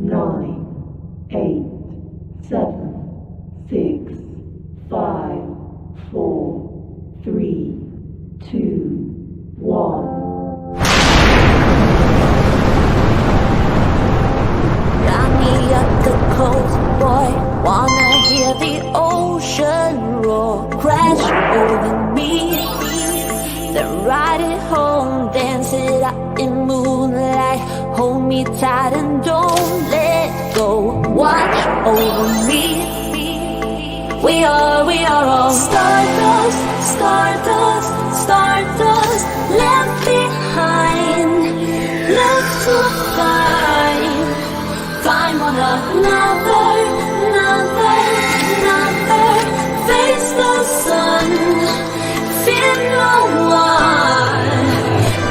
nine, eight, seven, six, five, four, three, two, one. Got me up the coast, boy. Wanna hear the ocean roar crash over me. Then ride it home, dance it up in moonlight. Hold me tight and don't let go. Watch over me. We are all stardust, stardust, stardust. Left behind, left to find one another, face the sun, fear no one,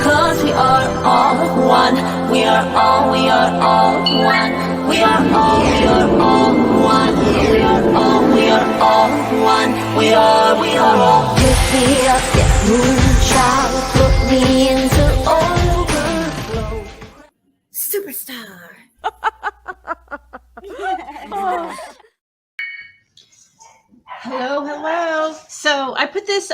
'cause we are all one, we are all one, we are all, we are all one, we are all one, we are all. Lift me up, yeah, moonchild, put me into overflow. Superstar. Hello. So I put this,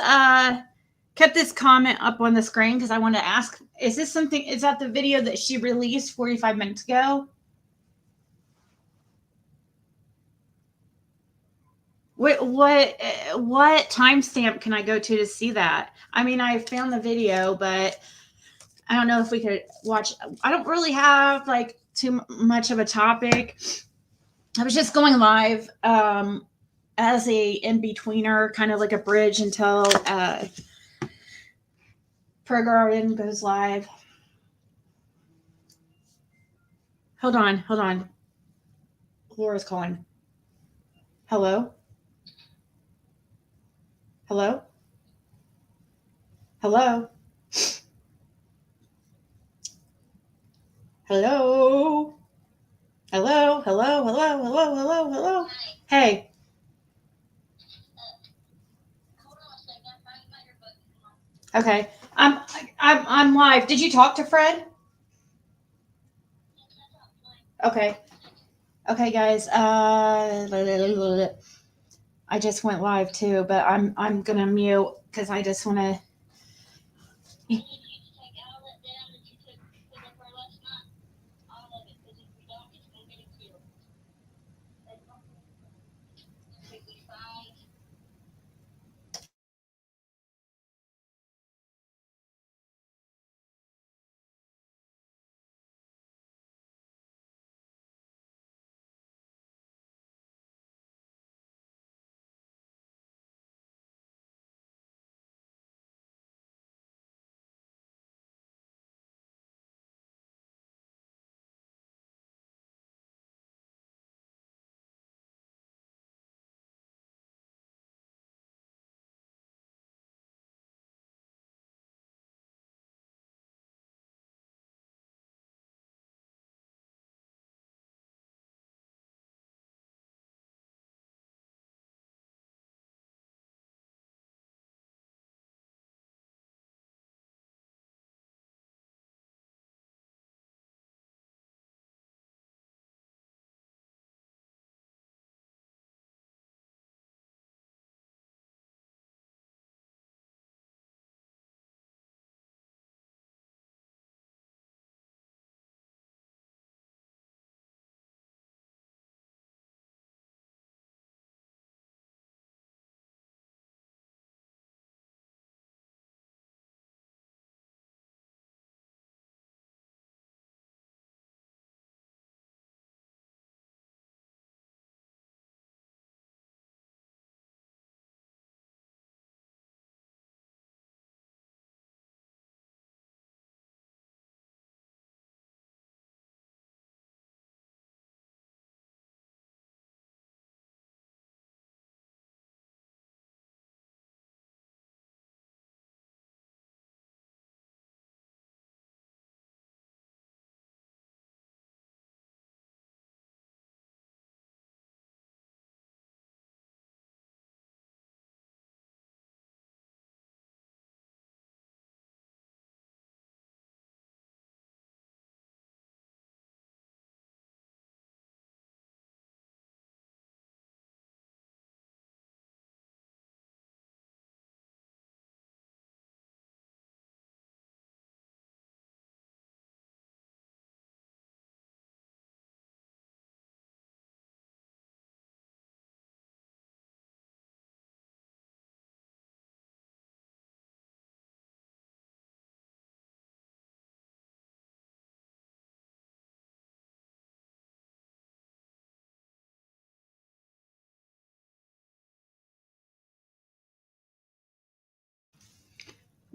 kept this comment up on the screen because I wanted to ask, is that the video that she released 45 minutes ago? What timestamp can I go to see that? I mean, I found the video, but I don't know if we could watch. I don't really have like too much of a topic. I was just going live as a in-betweener, kind of like a bridge until Pro Garden goes live. Hold on. Laura's calling. Hello? Hello? Hello? Hello? Hello? Hey. Okay. I'm live. Did you talk to Fred? Okay. Okay, guys. I just went live too, but I'm gonna mute because I just want to.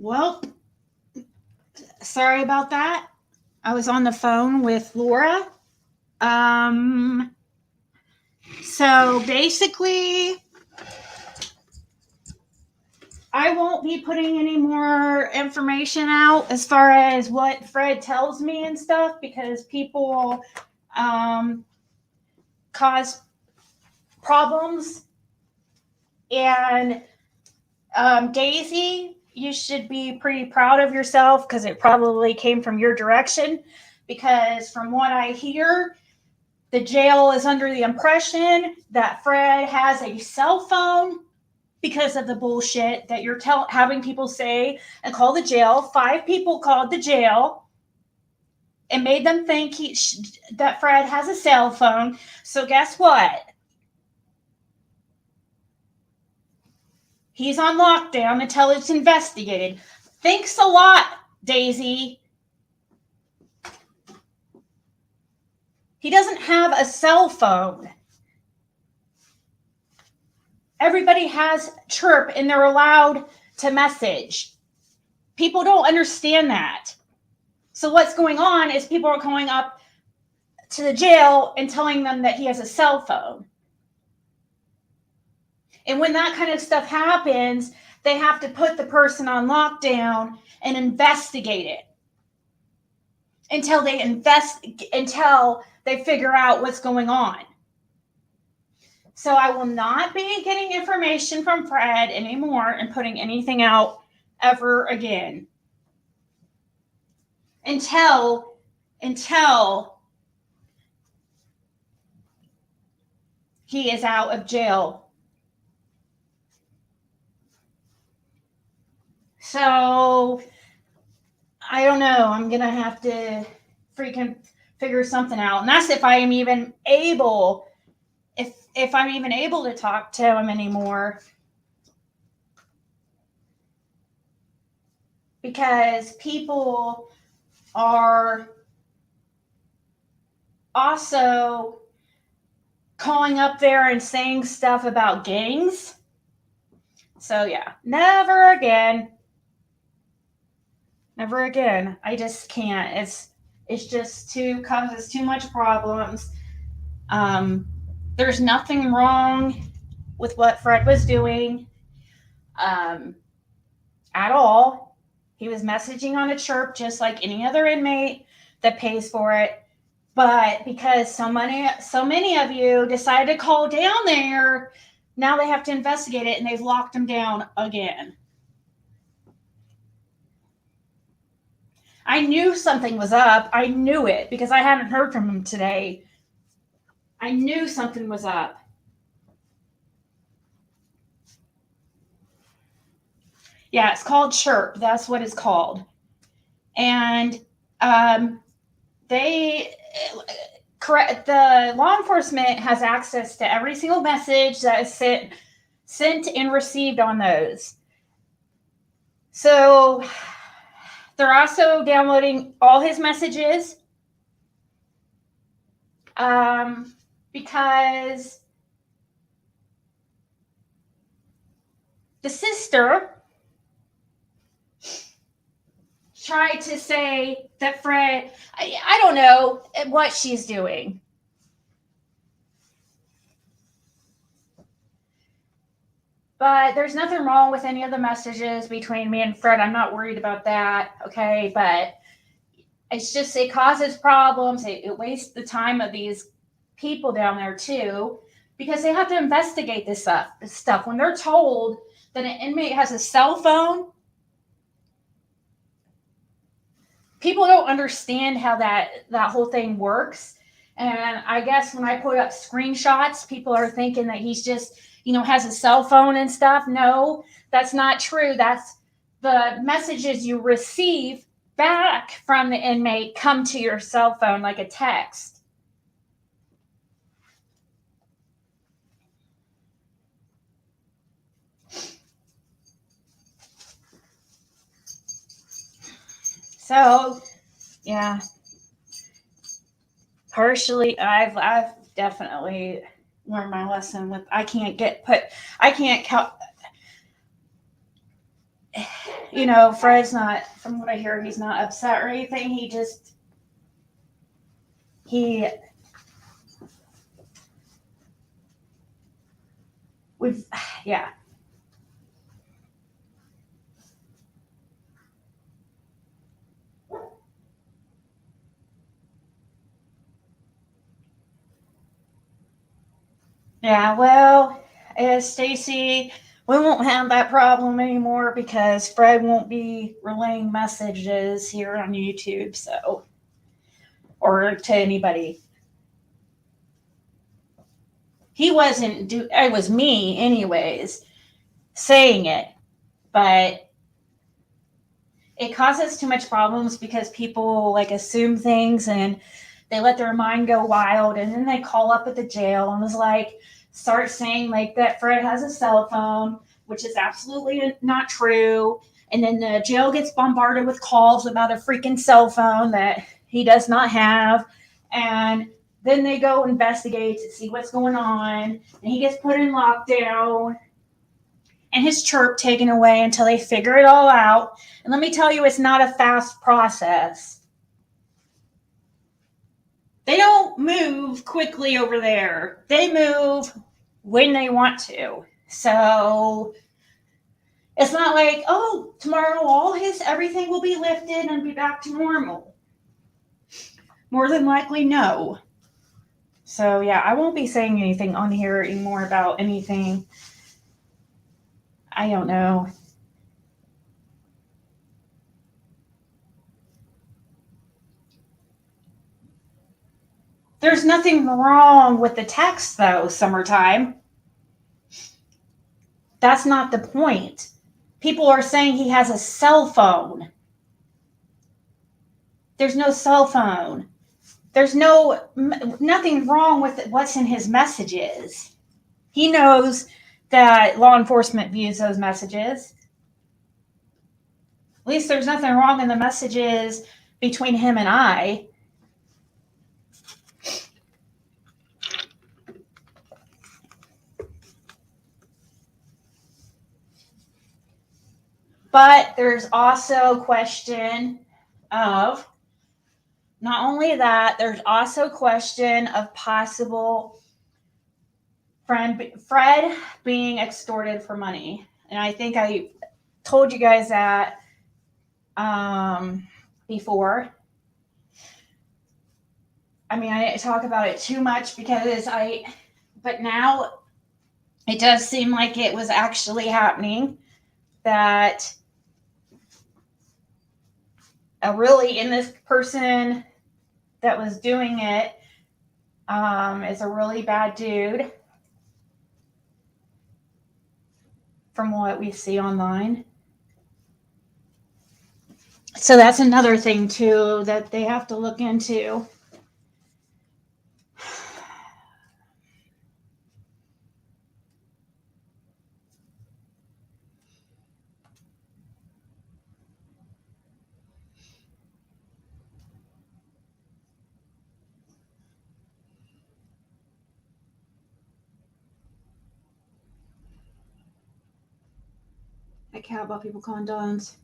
Well, sorry about that. I was on the phone with Laura. So basically, I won't be putting any more information out as far as what Fred tells me and stuff, because people cause problems. And Daisy, you should be pretty proud of yourself because it probably came from your direction. Because from what I hear, the jail is under the impression that Fred has a cell phone because of the bullshit that you're having people say and call the jail. 5 people called the jail and made them think that Fred has a cell phone. So guess what? He's on lockdown until it's investigated. Thanks a lot, Daisy. He doesn't have a cell phone. Everybody has Chirp and they're allowed to message. People don't understand that. So what's going on is people are going up to the jail and telling them that he has a cell phone. And when that kind of stuff happens, they have to put the person on lockdown and investigate it until they figure out what's going on. So I will not be getting information from Fred anymore and putting anything out ever again until he is out of jail. So I don't know. I'm going to have to freaking figure something out. And that's if I am even able, if I'm even able to talk to him anymore. Because people are also calling up there and saying stuff about gangs. So yeah, never again. Never again. I just can't. It's just causes too much problems. There's nothing wrong with what Fred was doing at all. He was messaging on a Chirp just like any other inmate that pays for it. But because so many of you decided to call down there, now they have to investigate it and they've locked him down again. I knew something was up. I knew it because I hadn't heard from him today. I knew something was up. Yeah, it's called Chirp. That's what it's called. And the law enforcement has access to every single message that is sent and received on those. So they're also downloading all his messages because the sister tried to say that Fred, I don't know what she's doing. But there's nothing wrong with any of the messages between me and Fred. I'm not worried about that, okay? But it's just, it causes problems. It wastes the time of these people down there, too, because they have to investigate this stuff. When they're told that an inmate has a cell phone, people don't understand how that whole thing works. And I guess when I put up screenshots, people are thinking that he's just, has a cell phone and stuff. No, that's not true. That's the messages you receive back from the inmate come to your cell phone like a text. So, yeah. Partially, I've definitely learned my lesson with I can't you know, Fred's not, from what I hear, he's not upset or anything. We've, yeah. Yeah, well, Stacy, we won't have that problem anymore because Fred won't be relaying messages here on YouTube, so, or to anybody. He wasn't, it was me, anyways, saying it, but it causes too much problems because people like assume things and they let their mind go wild, and then they call up at the jail and was like, start saying like that Fred has a cell phone, which is absolutely not true. And then the jail gets bombarded with calls about a freaking cell phone that he does not have. And then they go investigate to see what's going on. And he gets put in lockdown and his chirp taken away until they figure it all out. And let me tell you, it's not a fast process. They don't move quickly over there. They move when they want to. So it's not like, oh, tomorrow everything will be lifted and be back to normal. More than likely, no. So yeah, I won't be saying anything on here anymore about anything. I don't know. There's nothing wrong with the text, though, Summertime. That's not the point. People are saying he has a cell phone. There's no cell phone. There's nothing wrong with what's in his messages. He knows that law enforcement views those messages. At least there's nothing wrong in the messages between him and I. But there's also a question of, not only that, there's also a question of possible Fred being extorted for money. And I think I told you guys that before. I mean, I didn't talk about it too much but now it does seem like it was actually happening, that in this person that was doing it is a really bad dude from what we see online. So that's another thing too that they have to look into. I care about people calling Dons.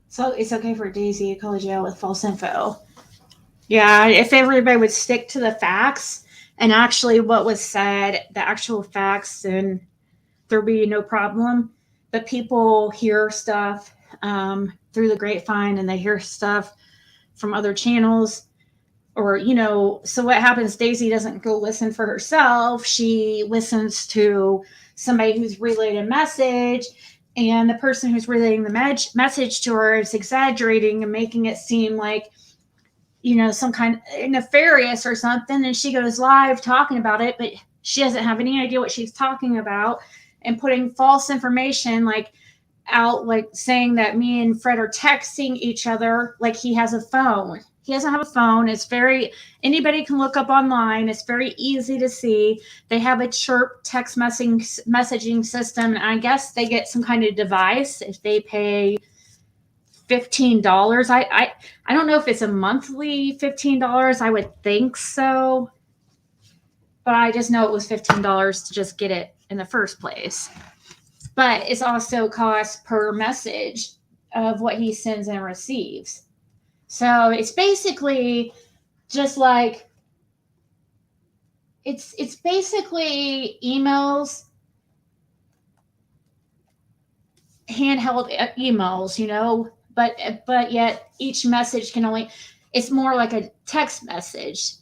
So it's okay for Daisy to call jail with false info. Yeah, if everybody would stick to the facts and actually what was said, the actual facts, then there'd be no problem. But people hear stuff through the grapevine, and they hear stuff from other channels, or, so what happens, Daisy doesn't go listen for herself. She listens to somebody who's relayed a message, and the person who's relaying the message to her is exaggerating and making it seem like, some kind of nefarious or something. And she goes live talking about it, but she doesn't have any idea what she's talking about, and putting false information out, saying that me and Fred are texting each other like he has a phone. He doesn't have a phone. Anybody can look up online. It's very easy to see. They have a chirp text messaging system. And I guess they get some kind of device if they pay $15. I don't know if it's a monthly $15. I would think so. But I just know it was $15 to just get it in the first place. but it's also cost per message of what he sends and receives. So it's basically just like it's basically emails, handheld emails, you know, but yet each message can only, it's more like a text message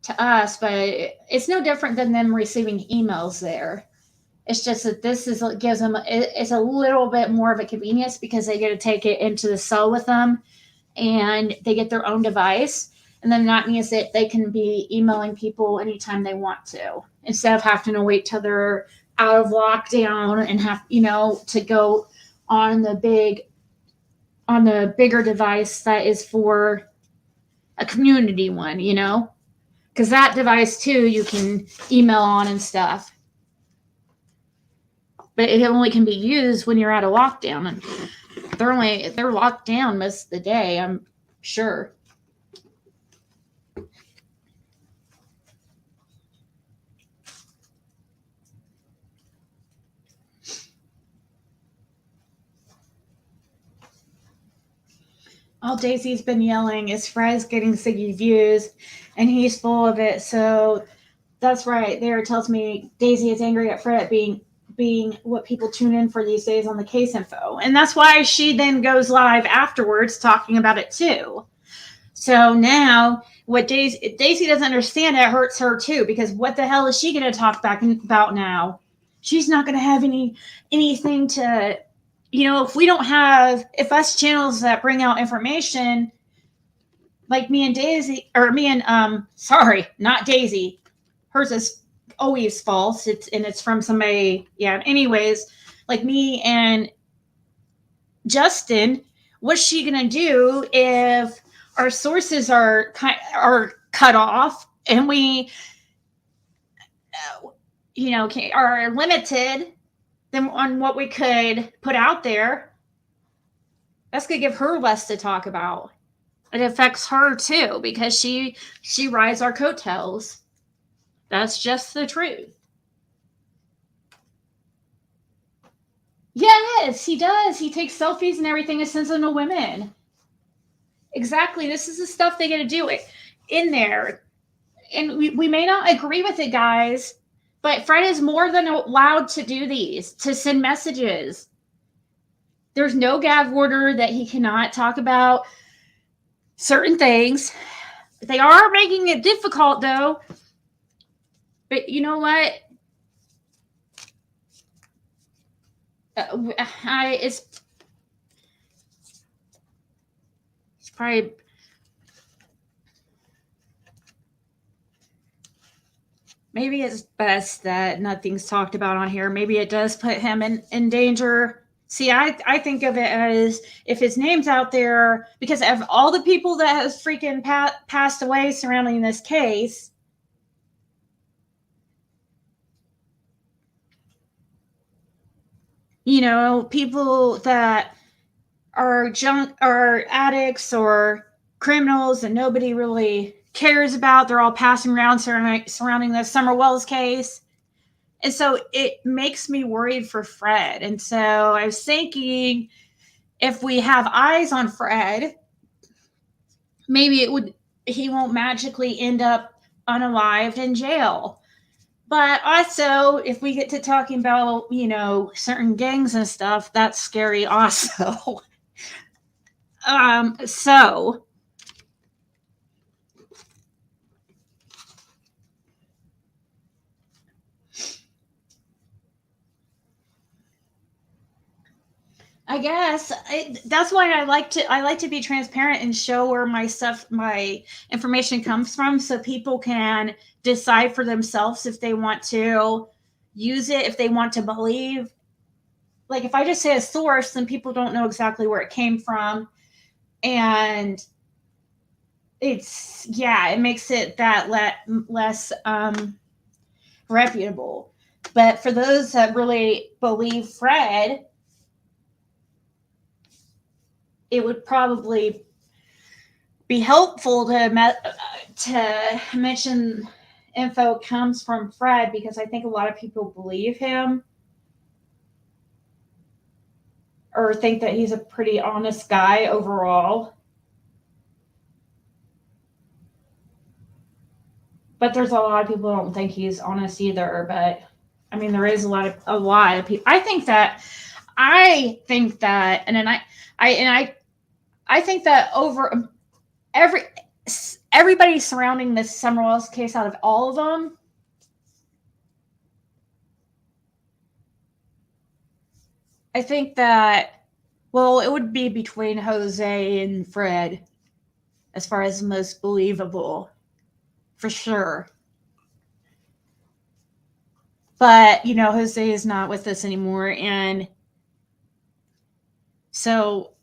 to us, but it's no different than them receiving emails there. It's just that this is gives them, it's a little bit more of a convenience because they get to take it into the cell with them and they get their own device. And then that means that they can be emailing people anytime they want to, instead of having to wait till they're out of lockdown and have, you know, to go on the bigger device that is for a community one, you know, because that device too, you can email on and stuff. But it only can be used when you're out of lockdown, and they're locked down most of the day, I'm sure. All Daisy's been yelling is Fred's getting Siggy views, and he's full of it. So that's right. There, it tells me Daisy is angry at Fred being what people tune in for these days on the case info, and that's why she then goes live afterwards talking about it too. So now, what Daisy doesn't understand, it hurts her too, because what the hell is she going to talk back about now? She's not going to have anything to, you know, if us channels that bring out information, like me and Daisy, or me and, sorry, not Daisy, hers is always false. It's from somebody. Yeah. Anyways, like me and Justin, what's she going to do if our sources are cut off and we, you know, are limited than on what we could put out there? That's going to give her less to talk about. It affects her too, because she rides our coattails. That's just the truth. Yes, he does. He takes selfies and everything and sends them to women. Exactly. This is the stuff they get to do it in there. And we may not agree with it, guys, but Fred is more than allowed to do these, to send messages. There's no gag order that he cannot talk about certain things. They are making it difficult, though. But you know what? It's probably, maybe it's best that nothing's talked about on here. Maybe it does put him in danger. See, I think of it as, if his name's out there, because of all the people that has freaking passed away surrounding this case, you know, people that are addicts or criminals and nobody really cares about, they're all passing around surrounding the Summer Wells case. And so it makes me worried for Fred. And so I was thinking, if we have eyes on Fred, maybe he won't magically end up unalived in jail. But also, if we get to talking about, you know, certain gangs and stuff, that's scary also. So I guess that's why I like to be transparent and show where my information comes from, so people can decide for themselves if they want to use it, if they want to believe. Like, if I just say a source, then people don't know exactly where it came from, and it makes it that less reputable. But for those that really believe Fred, it would probably be helpful to mention info comes from Fred, because I think a lot of people believe him. or think that he's a pretty honest guy overall. But there's a lot of people who don't think he's honest either. But I mean, there is a lot of people. I think that, and then I think that over everybody surrounding this Summer Wells case, out of all of them, I think that, well, it would be between Jose and Fred as far as most believable, for sure. But, you know, Jose is not with us anymore. And so,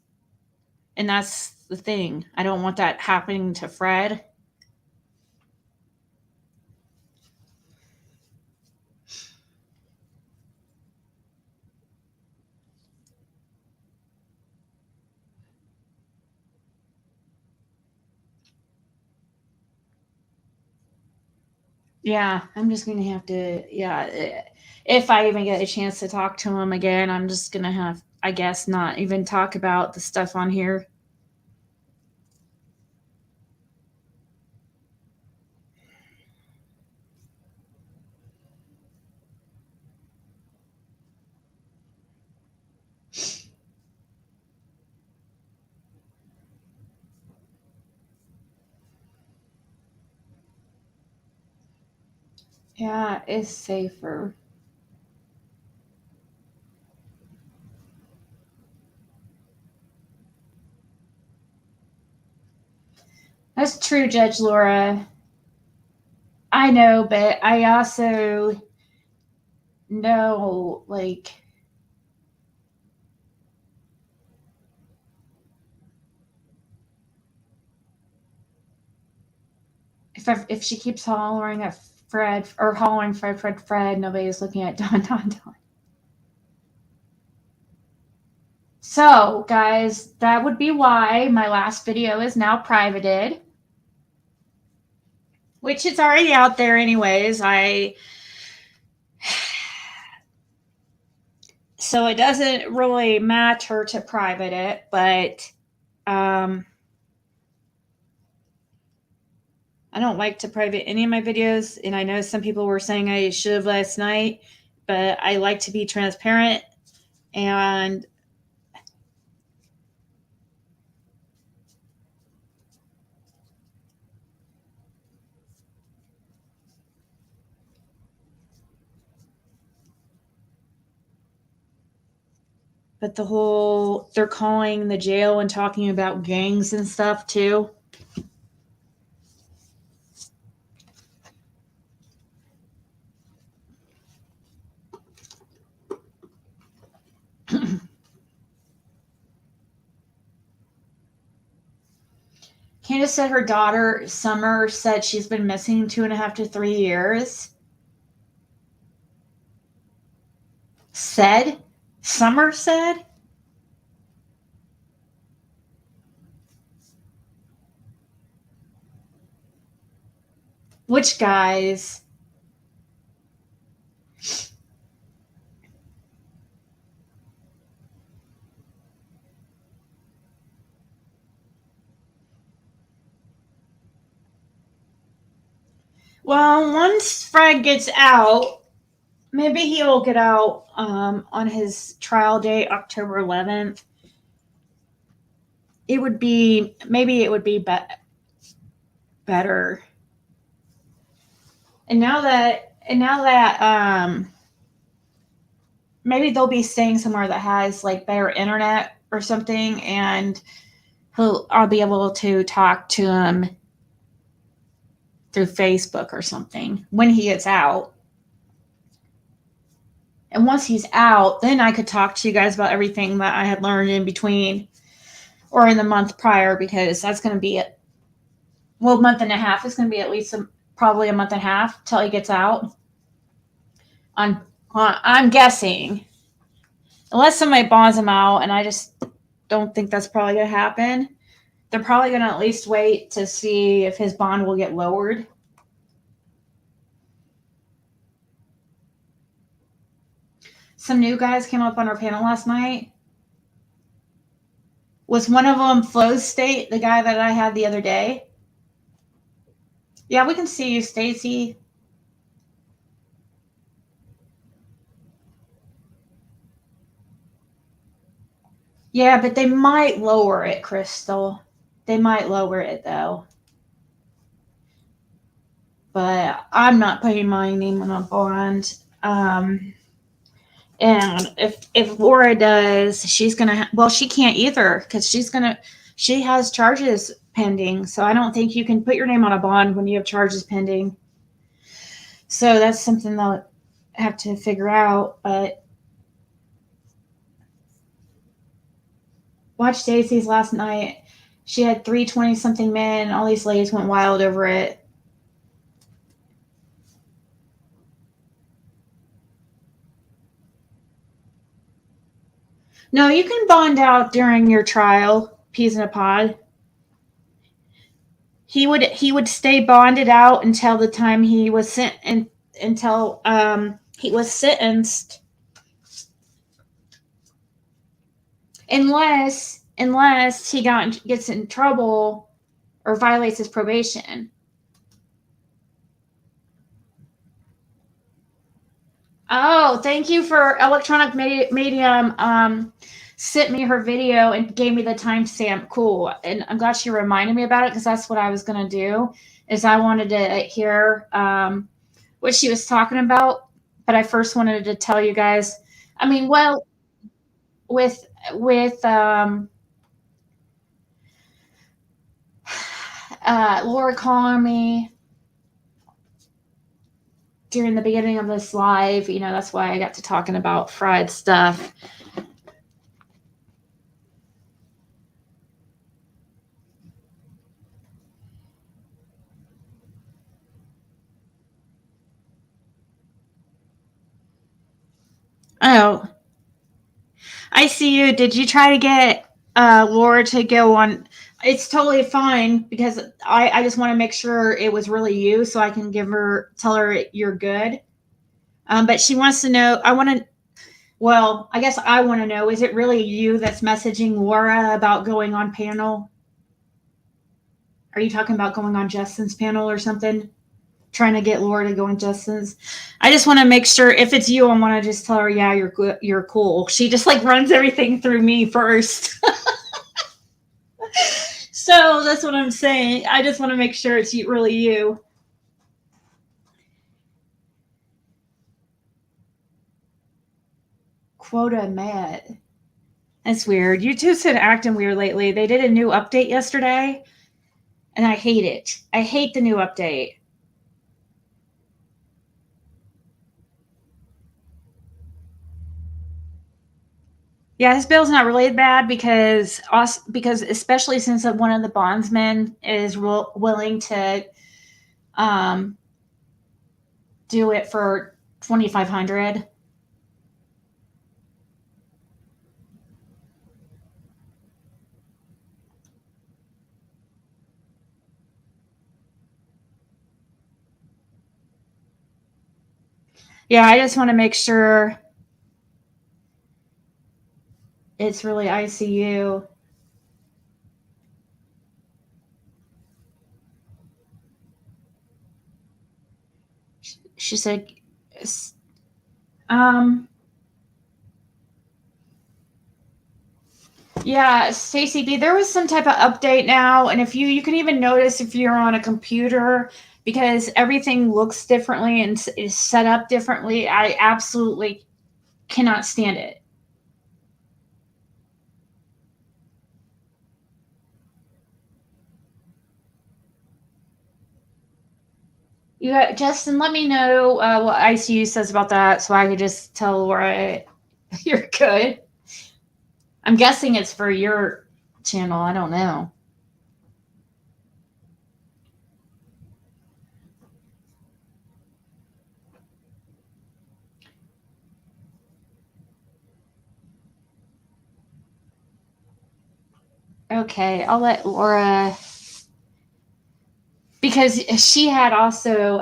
and that's the thing. I don't want that happening to Fred. Yeah, I'm just going to have to, if I even get a chance to talk to him again, I'm just going to have, I guess, not even talk about the stuff on here. Yeah, it's safer. That's true, Judge Laura. I know, but I also know, like, if she keeps hollering at Fred, or hollering Fred, nobody's looking at Don. So, guys, that would be why my last video is now privated, which it's already out there anyways. So it doesn't really matter to private it, but I don't like to private any of my videos, and I know some people were saying I should have last night, but I like to be transparent. And but they're calling the jail and talking about gangs and stuff too. Candace said her daughter, Summer, said she's been missing 2.5 to 3 years. Summer said? Which guys? Well, once Fred gets out, maybe he'll get out on his trial date, October 11th. It would be better. And now that maybe they'll be staying somewhere that has like better internet or something, and I'll be able to talk to him through Facebook or something when he gets out. And once he's out, then I could talk to you guys about everything that I had learned in between or in the month prior, because that's going to be a month and a half. It's going to be at least probably a month and a half till he gets out. I'm guessing, unless somebody bonds him out, and I just don't think that's probably going to happen. They're probably going to at least wait to see if his bond will get lowered. Some new guys came up on our panel last night. Was one of them Flow State, the guy that I had the other day? Yeah, we can see you, Stacy. Yeah, but they might lower it, Crystal. They might lower it though. But I'm not putting my name on a bond. And if Laura does, she's gonna. Well, she can't either because she has charges pending. So I don't think you can put your name on a bond when you have charges pending. So that's something they'll have to figure out. But watch Stacey's last night. She had 320-something men. All these ladies went wild over it. No, you can bond out during your trial, peas in a pod. He would stay bonded out until the time he was sent and until he was sentenced, unless he gets in trouble or violates his probation. Oh, thank you for Electronic Medium. Sent me her video and gave me the timestamp. Cool, and I'm glad she reminded me about it because that's what I was gonna do. Is I wanted to hear what she was talking about, but I first wanted to tell you guys. I mean, well, with Laura calling me during the beginning of this live, that's why I got to talking about fried stuff. Oh, I see you. Did you try to get Laura to go on? It's totally fine because I just want to make sure it was really you so I can tell her you're good. But she wants to know, well, I guess I want to know, is it really you that's messaging Laura about going on panel? Are you talking about going on Justin's panel or something? Trying to get Laura to go on Justin's. I just want to make sure if it's you, I want to just tell her, yeah, you're good, you're cool. She just like runs everything through me first. So that's what I'm saying. I just want to make sure it's really you. Quota met. That's weird. YouTube's been acting weird lately. They did a new update yesterday, and I hate it. I hate the new update. Yeah, his bill's not really bad because especially since one of the bondsmen is willing to do it for $2,500. Yeah, I just want to make sure it's really ICU. She said, yeah, Stacey B, there was some type of update now, and if you can even notice if you're on a computer because everything looks differently and is set up differently. I absolutely cannot stand it. You got Justin. Let me know what ICU says about that, so I could just tell Laura you're good. I'm guessing it's for your channel. I don't know. Okay, I'll let Laura, because she had also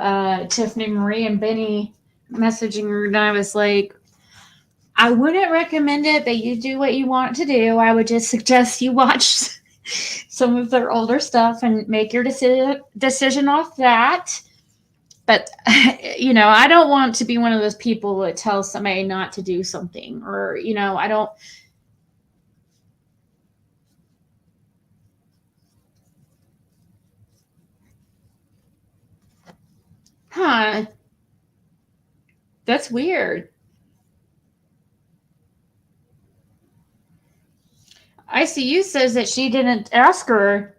Tiffany Marie and Benny messaging her, and I was like, I wouldn't recommend it, but you do what you want to do. I would just suggest you watch some of their older stuff and make your decision off that. But I don't want to be one of those people that tells somebody not to do something, or I don't. Huh? That's weird. ICU says that she didn't ask her.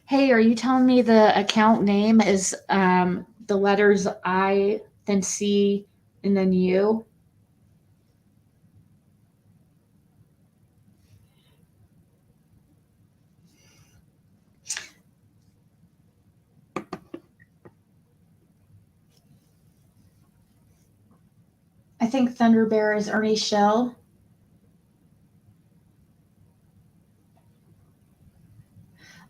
Hey, are you telling me the account name is the letters I, then C, and then U? I think Thunder Bear is Ernie Shell.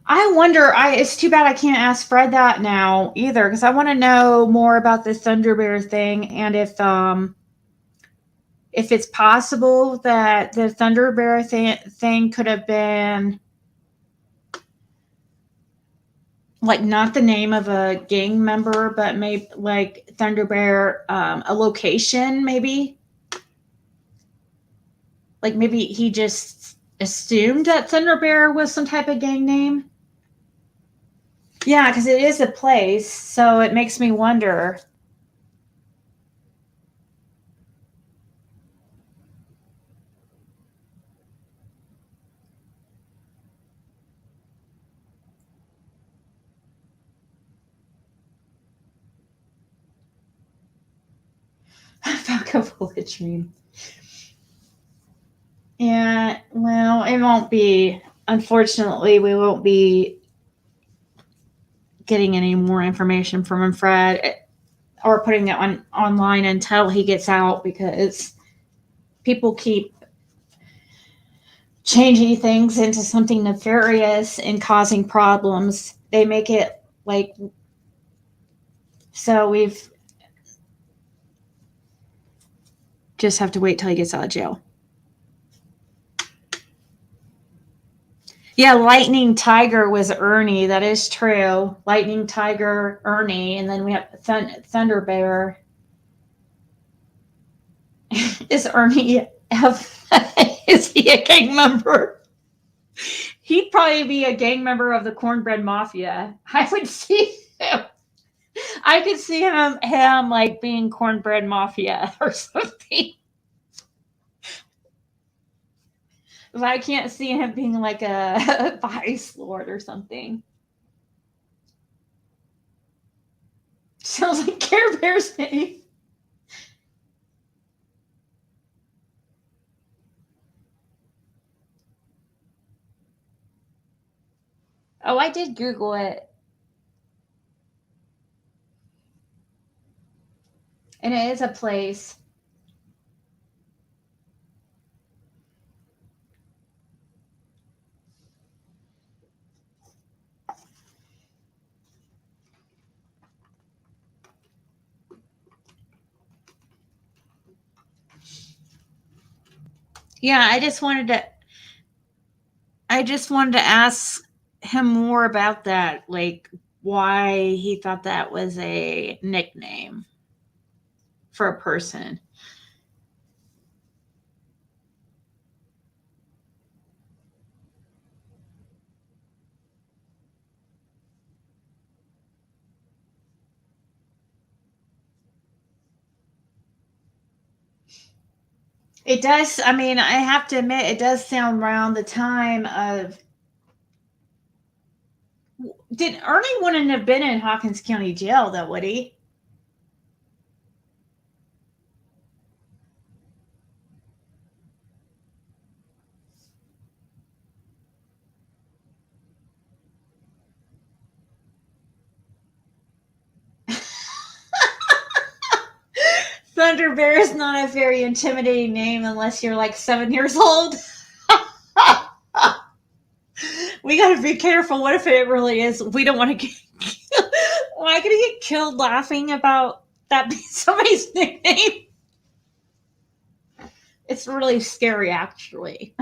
I wonder. It's too bad I can't ask Fred that now either, because I want to know more about this Thunder Bear thing, and if it's possible that the Thunder Bear thing could have been like not the name of a gang member, but maybe like Thunder Bear, a location, maybe. Like maybe he just assumed that Thunder Bear was some type of gang name. Yeah, because it is a place, so it makes me wonder. Back of a latrine. Yeah, well, it won't be. Unfortunately, we won't be getting any more information from Fred or putting it online until he gets out, because people keep changing things into something nefarious and causing problems. They make it like so. We've just have to wait till he gets out of jail. Yeah, Lightning Tiger was Ernie. That is true. Lightning Tiger, Ernie, and then we have Thunder Bear. Is Ernie is he a gang member? He'd probably be a gang member of the Cornbread Mafia. I would see him. I could see him like being Cornbread Mafia or something. But I can't see him being like a vice lord or something. Sounds like Care Bear's name. Oh, I did Google it. And it is a place. Yeah, I just wanted to ask him more about that, like why he thought that was a nickname for a person. It does. I mean, I have to admit, it does sound around the time of. Did Ernie wouldn't have been in Hawkins County Jail, though, would he? Thunder Bear is not a very intimidating name unless you're like 7 years old. We got to be careful. What if it really is? We don't want to get. Am I gonna get killed laughing about that being somebody's nickname? It's really scary, actually.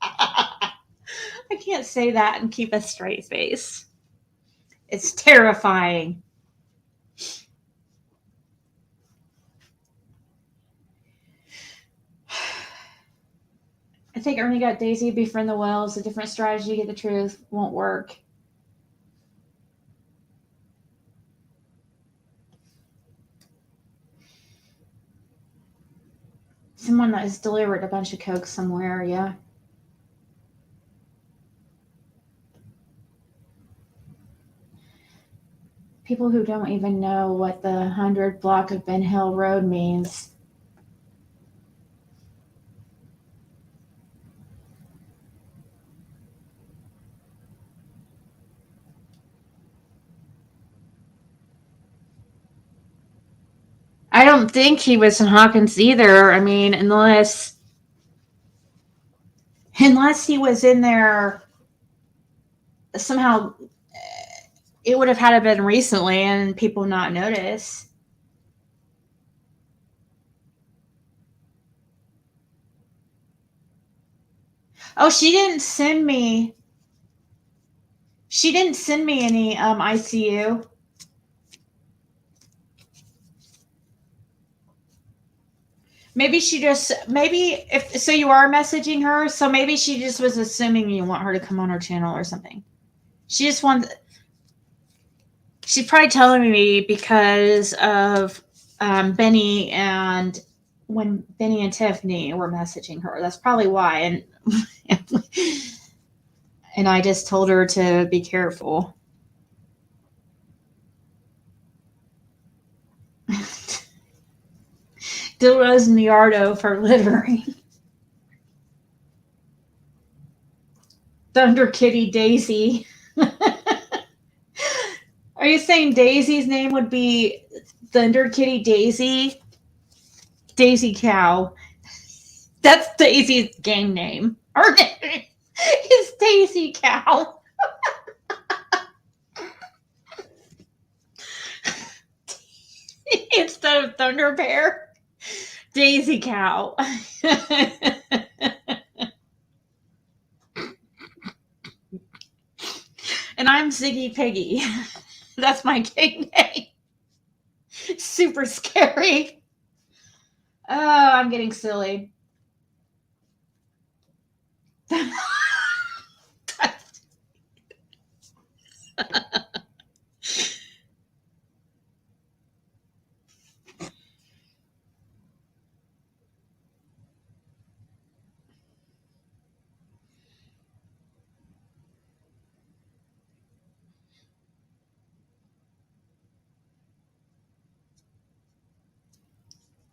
I can't say that and keep a straight face. It's terrifying. I think Ernie got Daisy befriend the whales. A different strategy to get the truth won't work. Someone that has delivered a bunch of Coke somewhere, yeah. People who don't even know what the 100 block of Ben Hill Road means. I don't think he was in Hawkins either. I mean, unless he was in there somehow, it would have had to been recently and people not notice. Oh, she didn't send me any ICU. Maybe if so you are messaging her, so maybe she just was assuming you want her to come on her channel or something. She's probably telling me because of Benny, and when Benny and Tiffany were messaging her. That's probably why. And I just told her to be careful. Dilros Niardo for littering. Thunder Kitty Daisy. Are you saying Daisy's name would be Thunder Kitty Daisy? Daisy Cow. That's Daisy's game name. Her name is Daisy Cow. Instead of Thunder Bear, Daisy Cow. And I'm Ziggy Piggy. That's my game name. Super scary. Oh, I'm getting silly.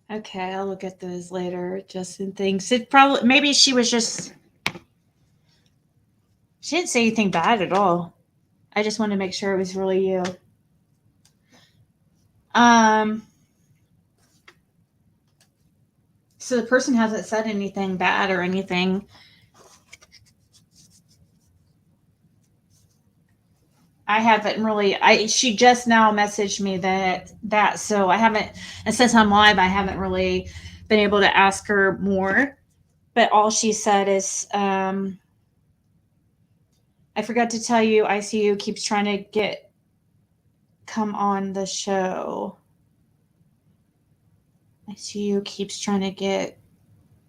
Okay, I'll look at those later. Justin thinks it probably, maybe she didn't say anything bad at all. I just wanted to make sure it was really you. So the person hasn't said anything bad or anything. I haven't really, she just now messaged me that, so I haven't, and since I'm live, I haven't really been able to ask her more, but all she said is, I forgot to tell you, ICU keeps trying to come on the show. ICU keeps trying to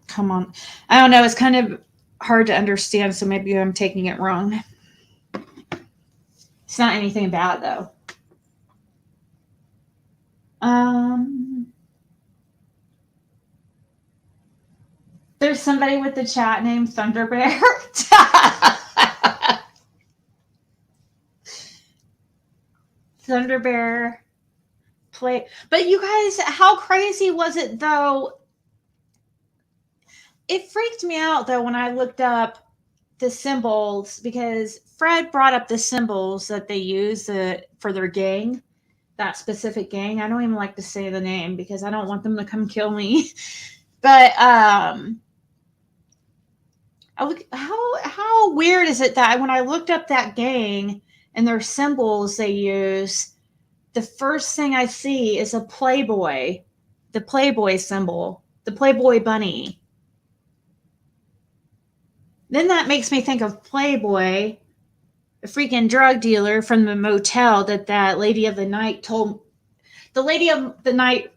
come on. I don't know, it's kind of hard to understand, so maybe I'm taking it wrong. It's not anything bad, though. There's somebody with the chat named Thunderbear. Thunderbear play. But you guys, how crazy was it, though? It freaked me out, though, when I looked up the symbols, because Fred brought up the symbols that they use for their gang, that specific gang. I don't even like to say the name because I don't want them to come kill me. But How weird is it that when I looked up that gang and their symbols they use, the first thing I see is a Playboy, the Playboy symbol, the Playboy bunny. Then that makes me think of Playboy, a freaking drug dealer from the motel that lady of the night told, the lady of the night,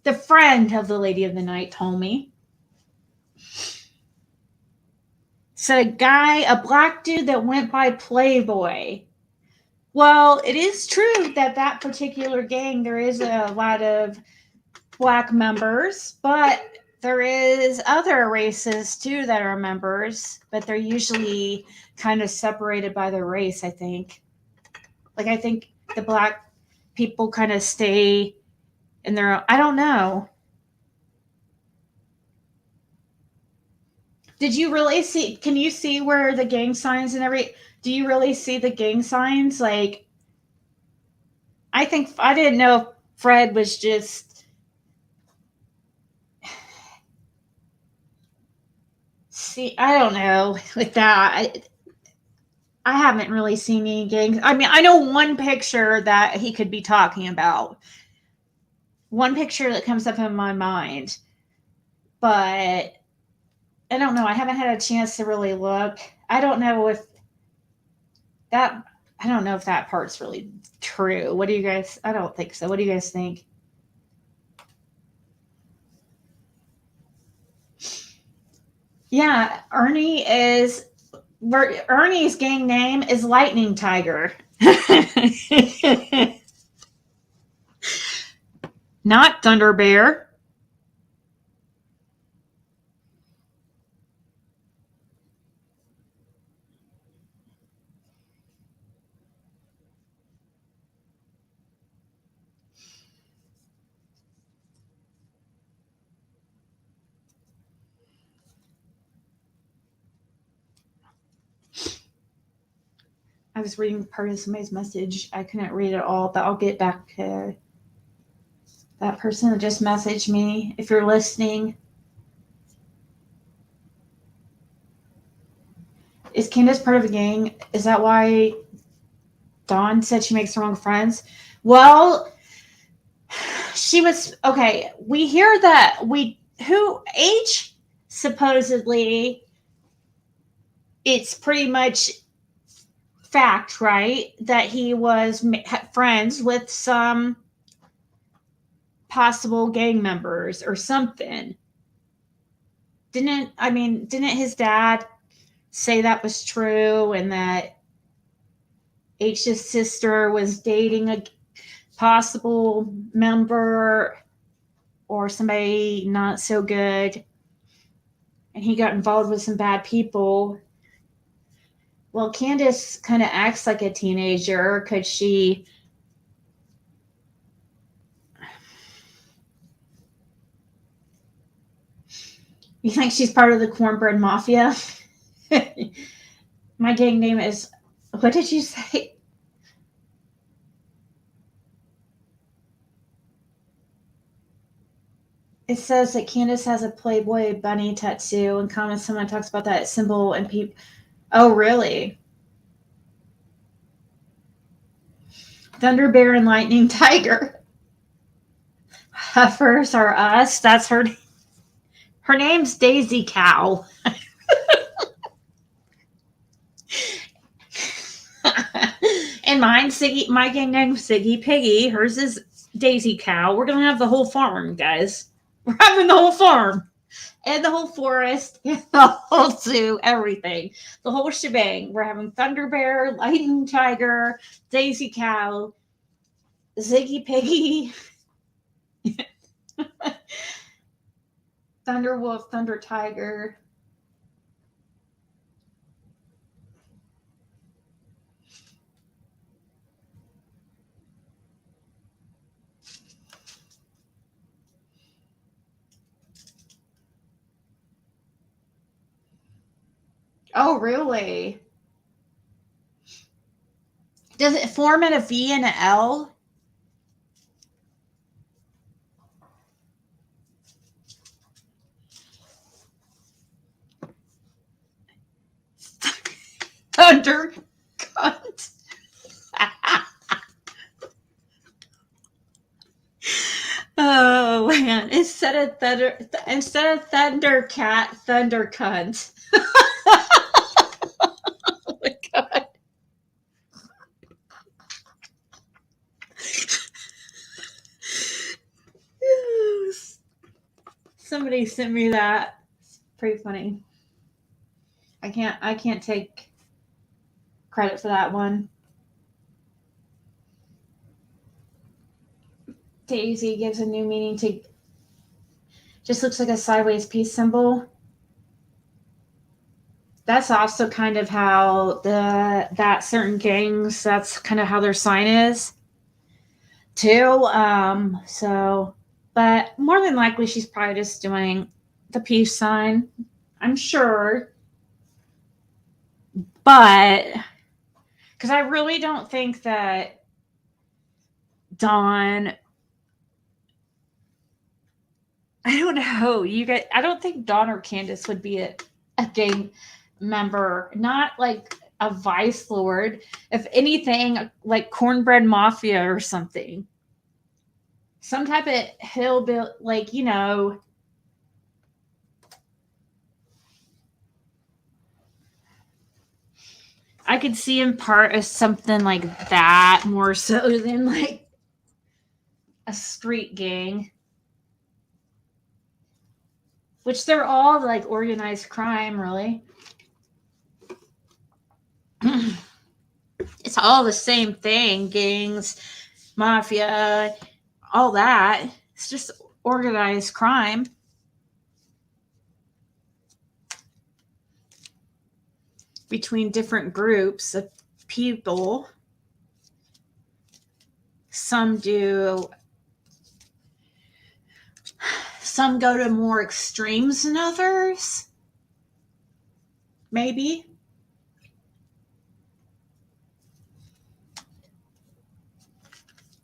the friend of the lady of the night told me. Said a black dude that went by Playboy. Well, it is true that particular gang, there is a lot of black members, but there is other races too that are members, but they're usually kind of separated by their race, I think. Like, I think the black people kind of stay in their own, I don't know. Did you really see, can you see where the gang signs and do you really see the gang signs? Like, I didn't know if Fred was just, see, I don't know with that. I haven't really seen any gangs. I mean, I know one picture that he could be talking about. One picture that comes up in my mind. But I don't know. I haven't had a chance to really look. I don't know if that I don't know if that part's really true. What do you guys I don't think so. What do you guys think? Yeah, Ernie's gang name is Lightning Tiger. Not Thunder Bear. I was reading part of somebody's message. I couldn't read it all, but I'll get back to that person that just messaged me. If you're listening, is Candace part of a gang? Is that why Dawn said she makes the wrong friends? Well, she was okay. We hear that who H supposedly it's pretty much fact, right? That he was friends with some possible gang members or something. Didn't his dad say that was true and that H's sister was dating a possible member or somebody not so good and he got involved with some bad people? Well, Candace kind of acts like a teenager. Could she? You think she's part of the cornbread mafia? My gang name is. What did you say? It says that Candace has a Playboy bunny tattoo, and comments someone talks about that symbol and people. Oh, really? Thunder Bear and Lightning Tiger. Heifers are us. That's her. Her name's Daisy Cow. And mine's Siggy. My gang name's Siggy Piggy. Hers is Daisy Cow. We're gonna have the whole farm, guys. We're having the whole farm. And the whole forest, and the whole zoo, everything. The whole shebang. We're having Thunder Bear, Lightning Tiger, Daisy Cow, Ziggy Piggy, Thunder Wolf, Thunder Tiger. Oh, really? Does it form in a V and an L? thunder cunt. Oh man! Instead of Thundercat, Thunder cunt. Oh my god! Somebody sent me that. It's pretty funny. I can't take credit for that one. Daisy gives a new meaning to. Just looks like a sideways peace symbol. That's also kind of how that certain gangs. That's kind of how their sign is, too. So, but more than likely, she's probably just doing the peace sign. I'm sure, but because I really don't think that Dawn. I don't know. I don't think Dawn or Candace would be a gang member. Not like a vice lord. If anything, like cornbread mafia or something. Some type of hillbilly, like, I could see in part as something like that more so than like a street gang. Which they're all like organized crime, really. It's all the same thing, gangs, mafia, all that. It's just organized crime. Between different groups of people. Some go to more extremes than others. Maybe.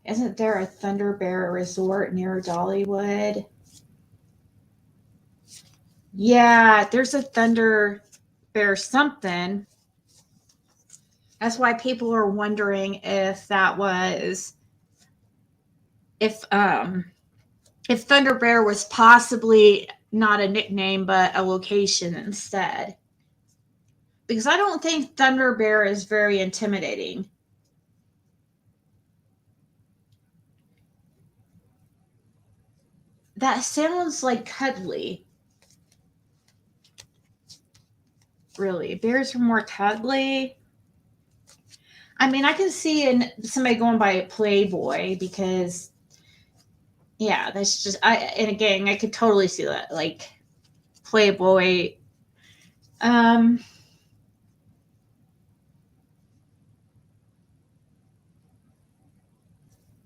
Isn't there a Thunder Bear resort near Dollywood? Yeah, there's a Thunder Bear something. That's why people are wondering if Thunder Bear was possibly not a nickname but a location instead. Because I don't think Thunder Bear is very intimidating. That sounds like cuddly. Really. Bears are more cuddly. I mean, I can see somebody going by a Playboy because, yeah, that's just, in a gang, I could totally see that. Like, Playboy.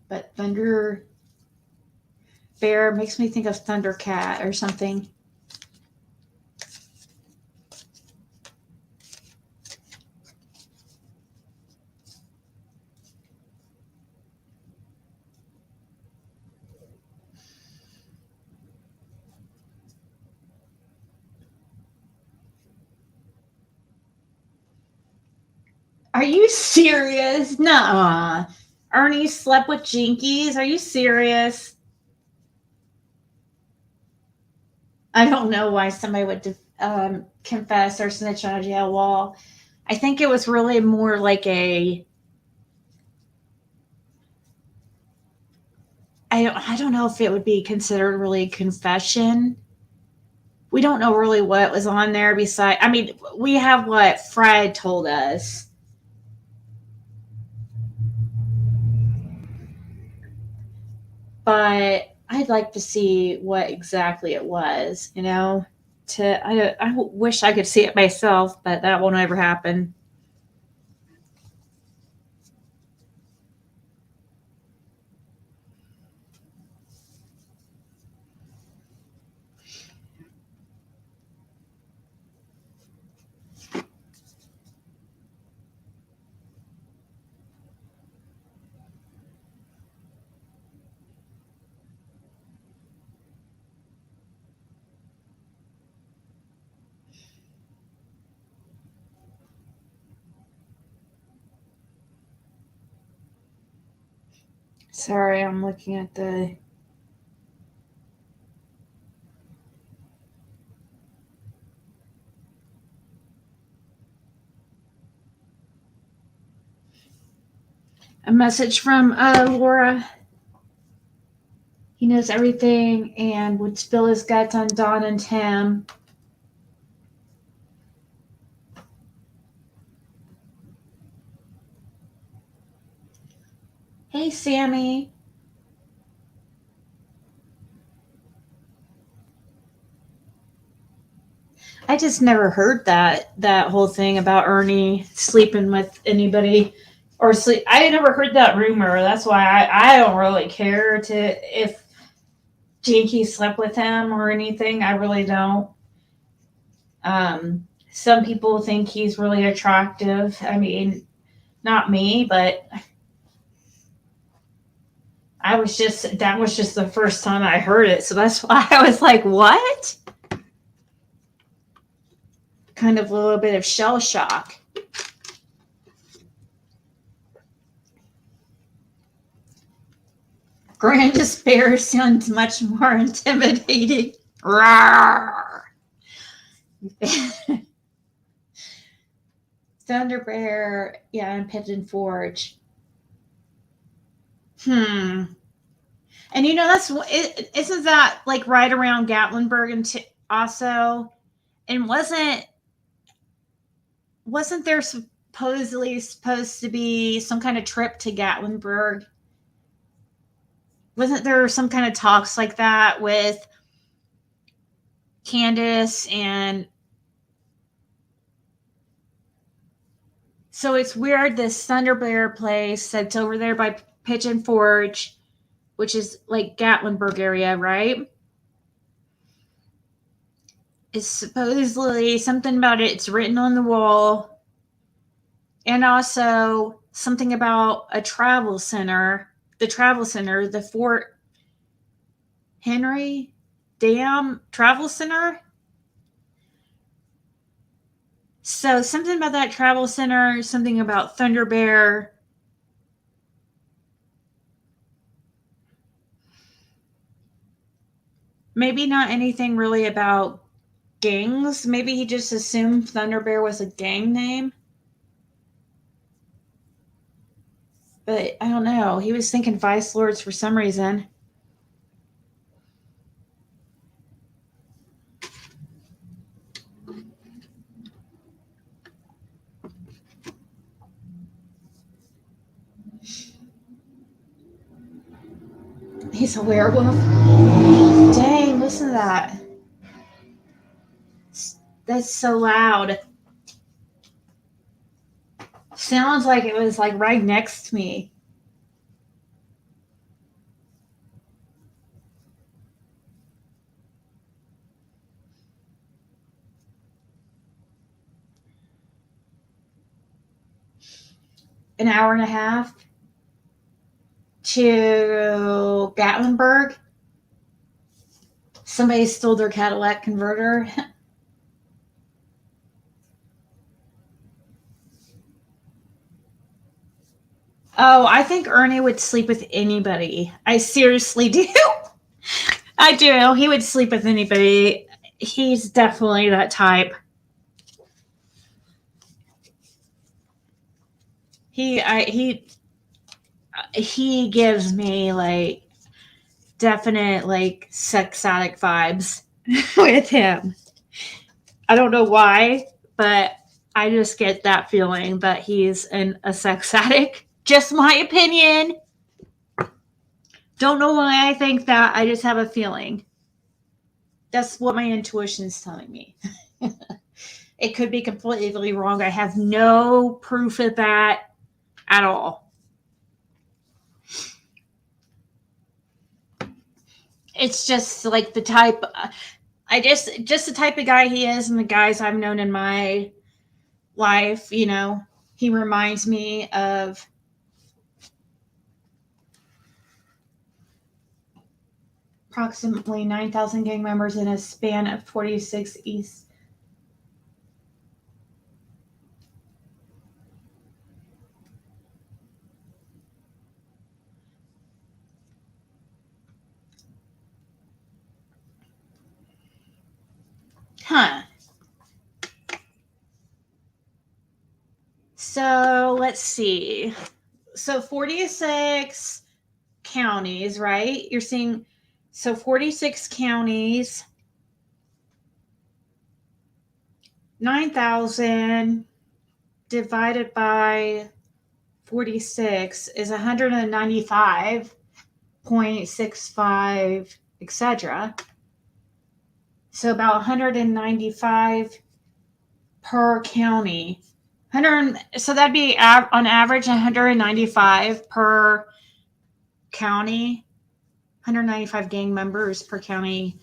But Thunder Bear makes me think of Thundercat or something. Are you serious? Nuh-uh. Ernie slept with Jinkies? Are you serious? I don't know why somebody would confess or snitch on a jail wall. I think it was really more like I don't know if it would be considered really a confession. We don't know really what was on there besides, I mean, we have what Fred told us. But I'd like to see what exactly it was, I wish I could see it myself, but that won't ever happen. Sorry, I'm looking at the. A message from Laura. He knows everything and would spill his guts on Don and Tim. Hey, Sammy. I just never heard that whole thing about Ernie sleeping with anybody or sleep. I never heard that rumor. That's why I don't really care to if Jinky slept with him or anything. I really don't. Some people think he's really attractive. I mean, not me, but that was just the first time I heard it. So that's why I was like, what? Kind of a little bit of shell shock. Grand despair sounds much more intimidating. Rawr. Thunder Bear, yeah, and Pigeon Forge. And isn't that like right around Gatlinburg and also? And wasn't there supposedly supposed to be some kind of trip to Gatlinburg? Wasn't there some kind of talks like that with Candace? And so it's weird, this Thunder Bear place that's over there by Pigeon Forge, which is like Gatlinburg area, right? It's supposedly something about it's written on the wall. And also something about a travel center, the Fort Henry Dam Travel Center. So something about that travel center, something about Thunder Bear. Maybe not anything really about gangs. Maybe he just assumed Thunder Bear was a gang name. But I don't know. He was thinking Vice Lords for some reason. He's a werewolf. Dang, listen to that. That's so loud. Sounds like it was like right next to me. An hour and a half to Gatlinburg. Somebody stole their Cadillac converter. Oh, I think Ernie would sleep with anybody. I seriously do. I do. He would sleep with anybody. He's definitely that type. He gives me like definite like sex addict vibes with him. I don't know why, but I just get that feeling that he's a sex addict. Just my opinion. Don't know why I think that. I just have a feeling. That's what my intuition is telling me. It could be completely wrong. I have no proof of that at all. It's just like the type, just the type of guy he is, and the guys I've known in my life, he reminds me of approximately 9,000 gang members in a span of 46 East. Huh. So let's see. So 46 counties, right? You're seeing, so 46 counties, 9,000 divided by 46 is 195.65, etc. So about 195 per county. So that'd be on average 195 per county, 195 gang members per county.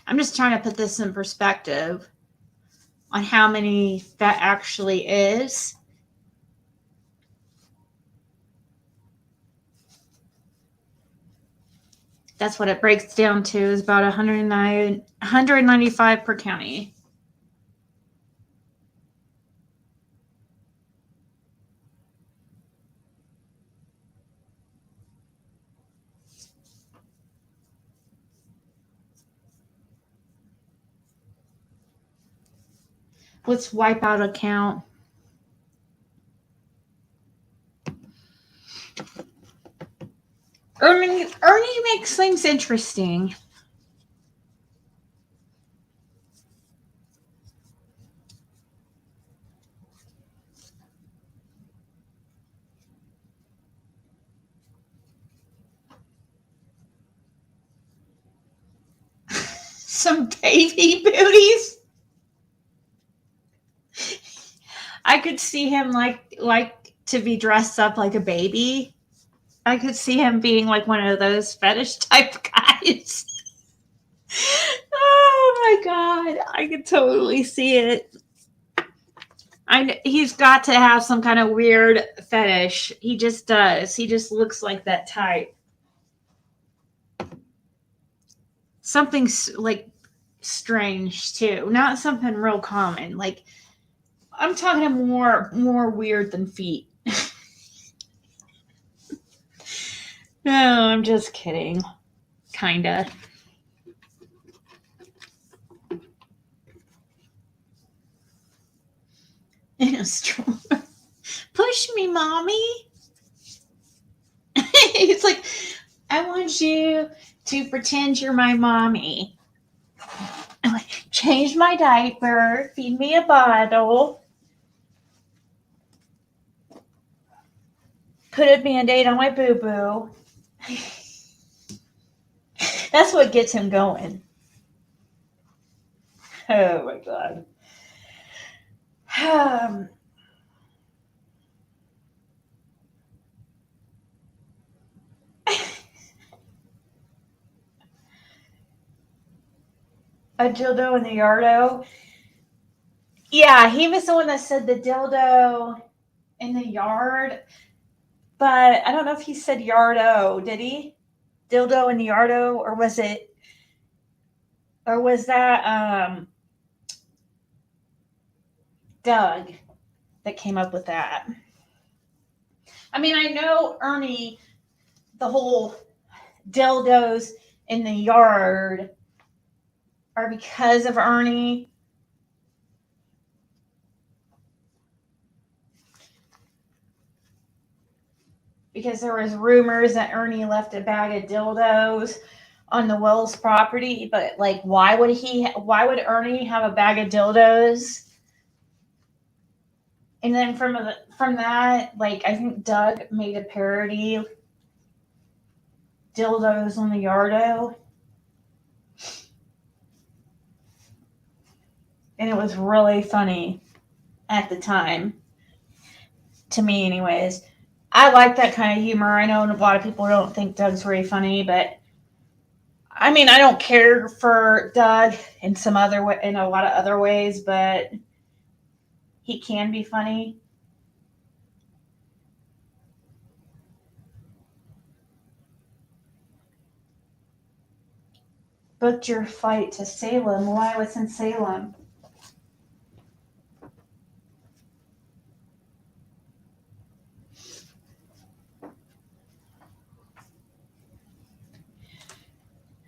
I'm just trying to put this in perspective on how many that actually is. That's what it breaks down to, is about 195 per county. Let's wipe out a count. Ernie makes things interesting. Some baby booties. I could see him like to be dressed up like a baby. I could see him being like one of those fetish type guys. Oh my god, I could totally see it. He's got to have some kind of weird fetish. He just does. He just looks like that type. Something like strange too, not something real common. Like, I'm talking more weird than feet. No, I'm just kidding. Kinda. In a stroller. Push me, mommy. It's like, I want you to pretend you're my mommy. I'm like, change my diaper, feed me a bottle, put a Band-Aid on my boo-boo. That's what gets him going. Oh my god. A dildo in the yardo. Yeah, he was the one that said the dildo in the yard, but I don't know if he said yardo. Did he? Dildo in the yardo, or was that Doug that came up with that? I mean, I know Ernie, the whole dildos in the yard are because of Ernie. Because there was rumors that Ernie left a bag of dildos on the Wells property, but like, why would Ernie have a bag of dildos? And then from that, like, I think Doug made a parody, dildos on the yardo, and it was really funny at the time, to me anyways. I like that kind of humor. I know a lot of people don't think Doug's very funny, but I mean, I don't care for Doug in a lot of other ways, but he can be funny. Booked your flight to Salem. Why? What's in Salem?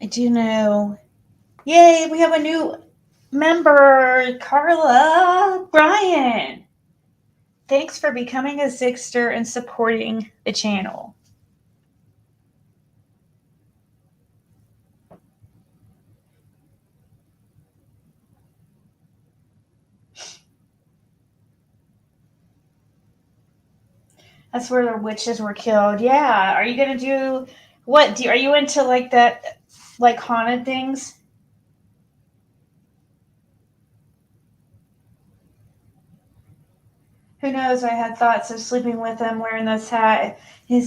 I do know Yay, we have a new member, Carla Brian. Thanks for becoming a Zixter and supporting the channel. That's where the witches were killed. Yeah. Are you gonna do what? Are you into like that, like haunted things? Who knows? I had thoughts of sleeping with him wearing this hat. He.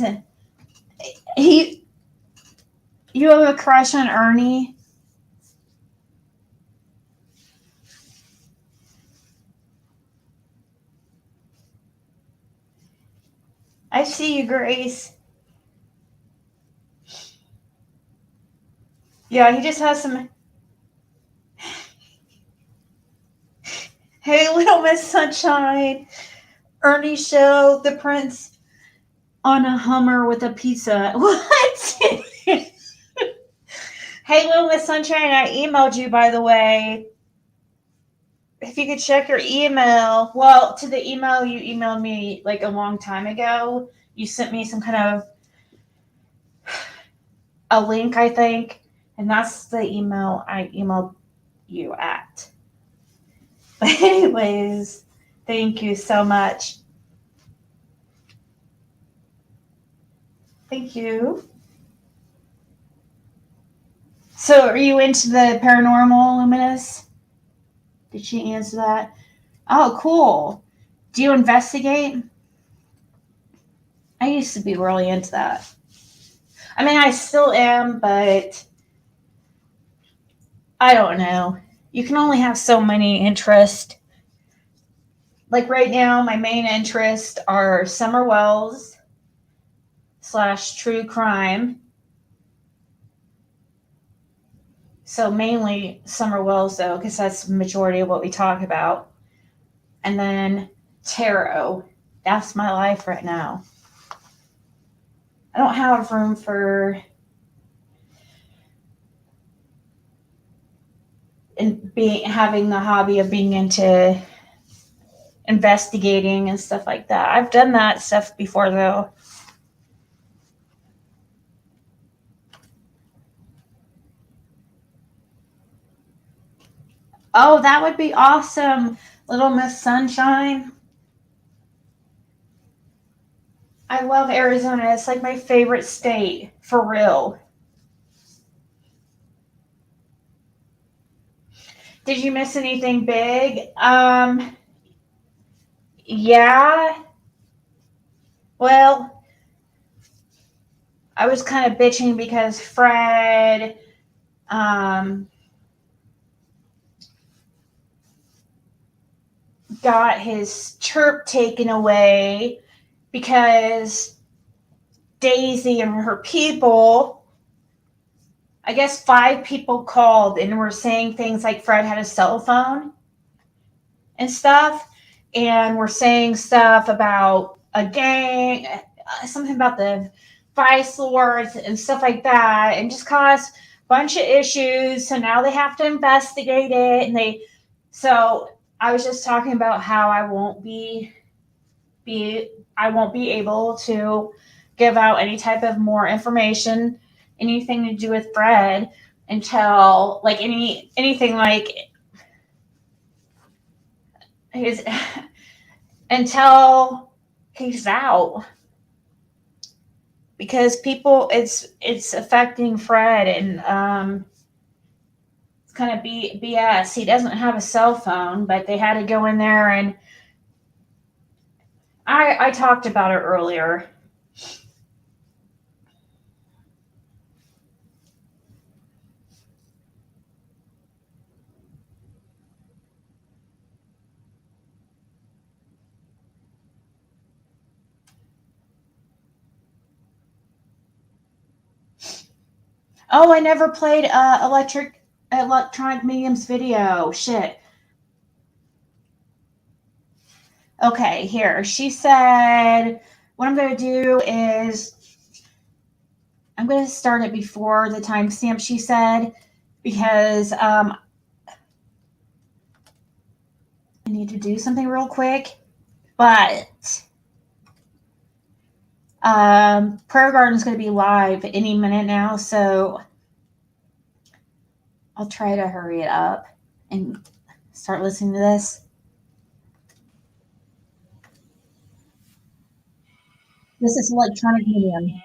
You have a crush on Ernie? I see you, Grace. Yeah, he just has some. Hey, Little Miss Sunshine. Ernie show the prince on a Hummer with a pizza. What? Hey, Little Miss Sunshine, I emailed you, by the way. If you could check your email. Well, to the email you emailed me like a long time ago, you sent me some kind of a link, I think. And that's the email I emailed you at. But anyways, thank you so much. Thank you. So, are you into the paranormal, Luminous? Did she answer that? Oh, cool. Do you investigate? I used to be really into that. I mean, I still am, but I don't know. You can only have so many interests. Like right now, my main interests are Summer Wells / true crime. So mainly Summer Wells, though, because that's the majority of what we talk about. And then tarot. That's my life right now. I don't have room for having the hobby of being into investigating and stuff like that. I've done that stuff before, though. Oh, that would be awesome, Little Miss Sunshine. I love Arizona. It's like my favorite state, for real. Did you miss anything big? Yeah. Well, I was kind of bitching because Fred got his chirp taken away because Daisy and her people, I guess 5 people called and were saying things like Fred had a cell phone and stuff, and were saying stuff about a gang, something about the Vice Lords and stuff like that, and just caused a bunch of issues. So now they have to investigate it, and so I was just talking about how I won't be able to give out any type of more information, anything to do with Fred, until like anything like his until he's out, because people it's affecting Fred, and it's kind of BS. He doesn't have a cell phone, but they had to go in there, and I talked about it earlier. Oh, I never played electronic mediums video. Shit. Okay, here. She said, what I'm going to do is I'm going to start it before the timestamp she said, because I need to do something real quick. But Prayer Garden is going to be live any minute now, so I'll try to hurry it up and start listening to this. This is electronic medium.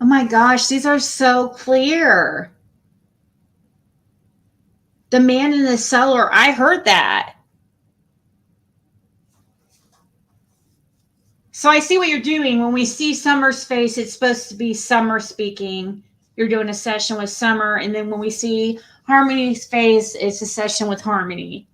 Oh my gosh, these are so clear. The man in the cellar, I heard that. So I see what you're doing. When we see Summer's face, it's supposed to be Summer speaking. you're doing a session with Summer, and then when we see Harmony's face, it's a session with Harmony.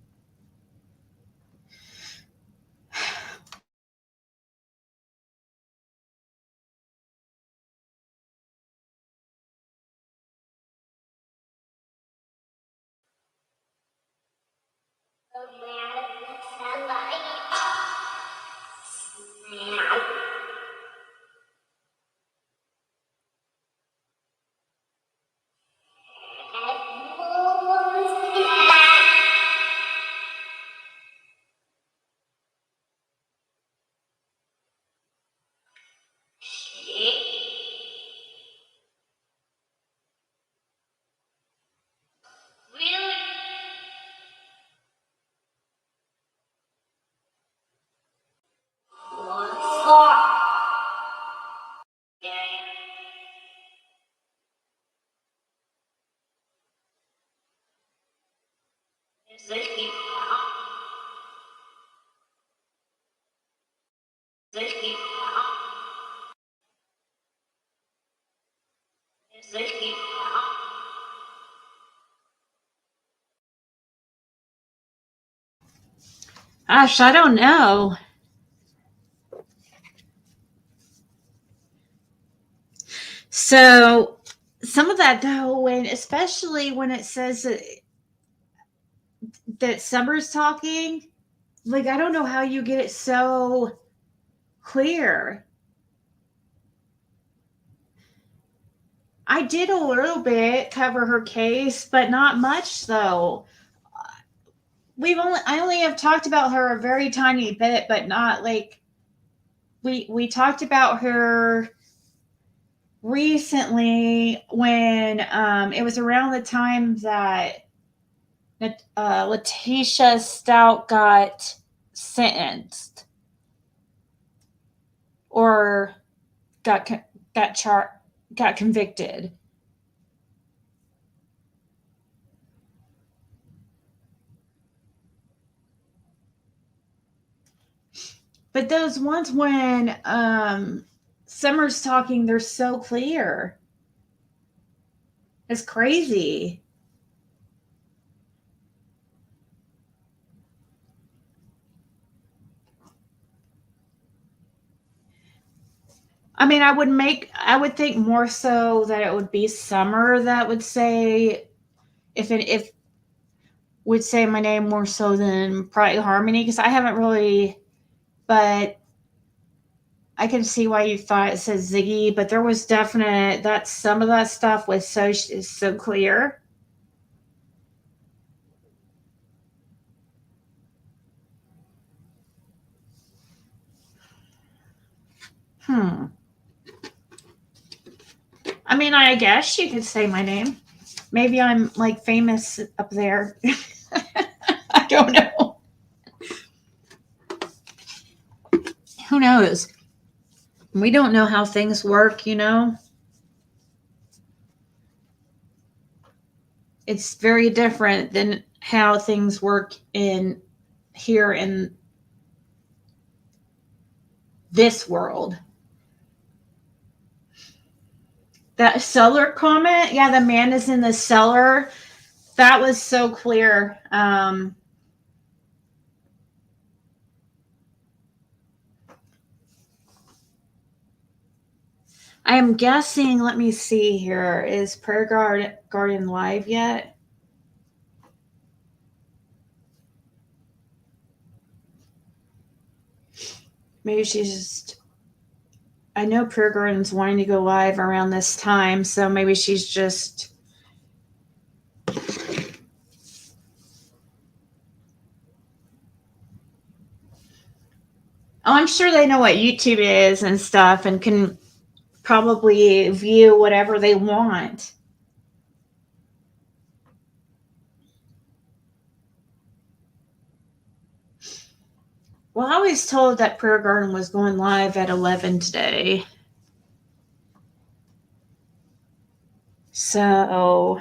Gosh, I don't know. So some of that though, when especially when it says that Summer's talking, like I don't know how you get it so clear. I did a little bit cover her case, but not much though. I only have talked about her a very tiny bit, but not like we talked about her recently when it was around the time that Letitia Stout got sentenced or got got convicted. But those ones when Summer's talking, they're so clear. It's crazy. I mean, I would think more so that it would be Summer that would say if would say my name more so than probably Harmony, because I haven't really, but I can see why you thought it says Ziggy, but there was definite that some of that stuff was so clear. Hmm. I mean, I guess you could say my name. Maybe I'm like famous up there. I don't know. Who knows? We don't know how things work, you know? It's very different than how things work in here in this world. That cellar comment, yeah, the man is in the cellar. That was so clear. I am guessing, let me see here. Is Garden live yet? Maybe she's just. I know Prayer Garden's wanting to go live around this time, so maybe she's just. Oh, I'm sure they know what YouTube is and stuff and can probably view whatever they want. Well, I was told that Prayer Garden was going live at 11 today. So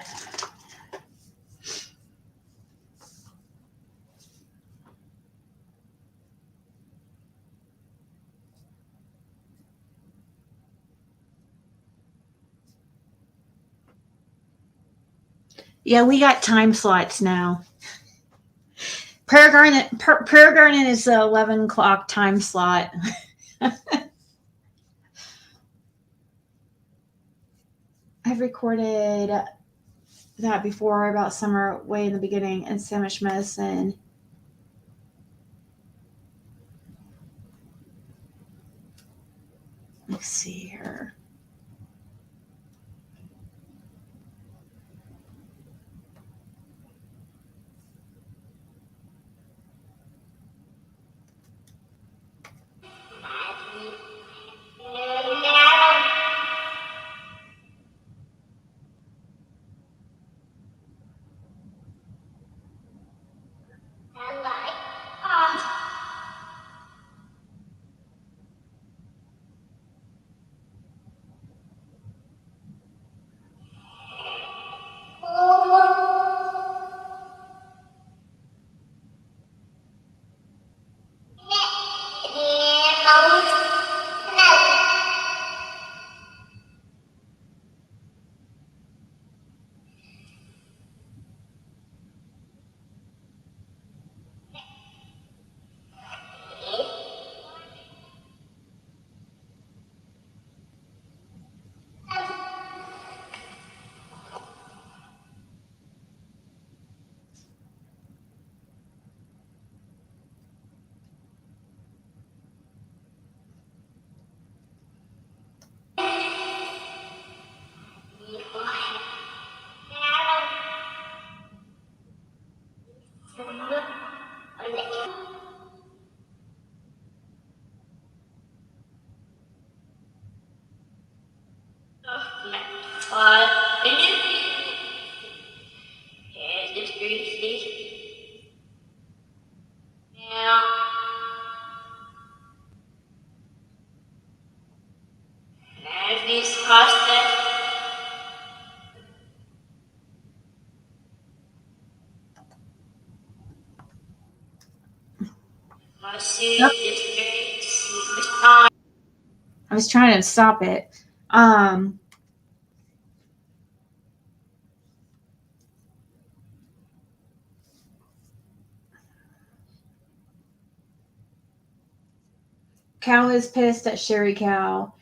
Yeah, we got time slots now. Prayer garden is the 11 o'clock time slot. I've recorded that before about summer way in the beginning and Sandwich Medicine. Let's see here. I was trying to stop it. Cal is pissed at Sherry Cow.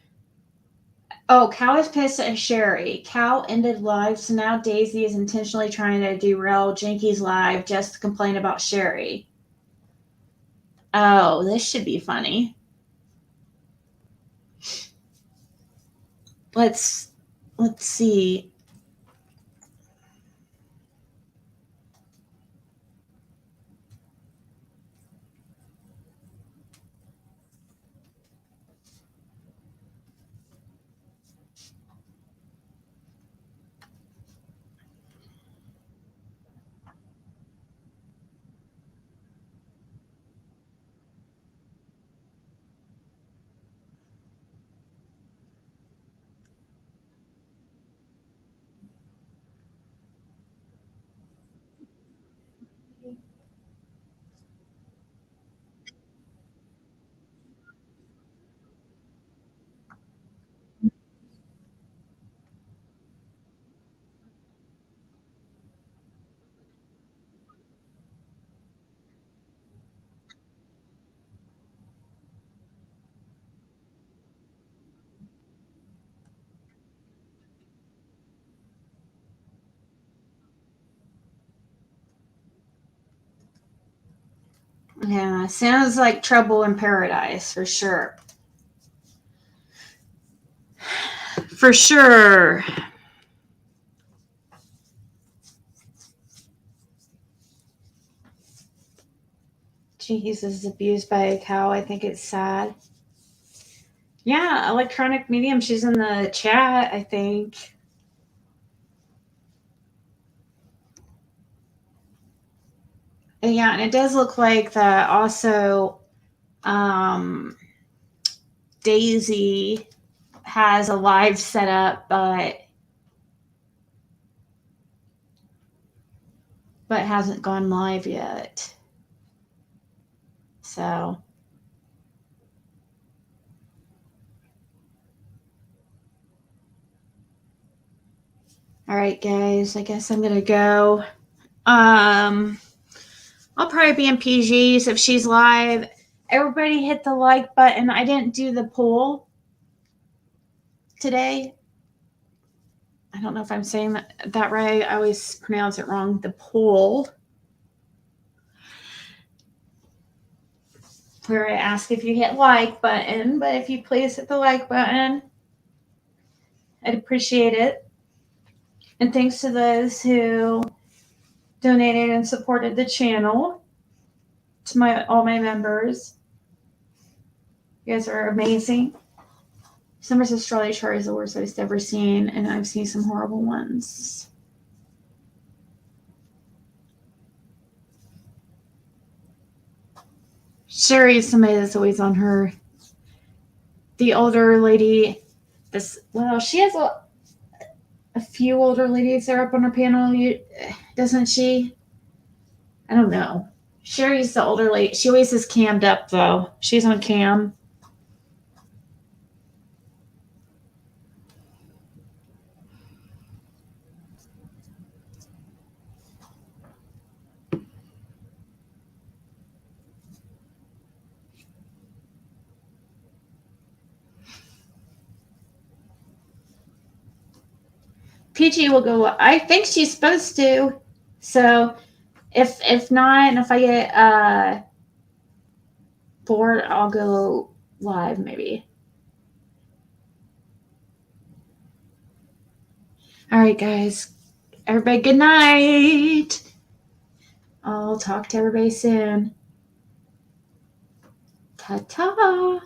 Oh, Cal is pissed at Sherry. Cal ended live, so now Daisy is intentionally trying to derail Jinky's live just to complain about Sherry. Oh, this should be funny. Let's see. Yeah, sounds like trouble in paradise for sure. For sure. Jeez is abused by a cow. I think it's sad. Yeah, electronic medium. She's in the chat, I think. And yeah, and it does look like that also um, Daisy has a live setup, but hasn't gone live yet. So All right, guys. I guess I'm gonna go. I'll probably be in PGs if she's live. Everybody hit the like button. I didn't do the poll today. I don't know if I'm saying that right. I always pronounce it wrong. The poll. Where I ask if you hit like button, but if you please hit the like button, I'd appreciate it. And thanks to those who donated and supported the channel, to all my members. You guys are amazing. Summer's astrology chart is the worst I've ever seen, and I've seen some horrible ones. Sherry is somebody that's always on her. The older lady, she has a few older ladies that are up on her panel, doesn't she? I don't know. Sherry's the older lady. She always is cammed up, though. She's on cam. PG will go. I think she's supposed to. So if not, and if I get bored, I'll go live maybe. All right, guys. Everybody, good night. I'll talk to everybody soon. Ta-ta.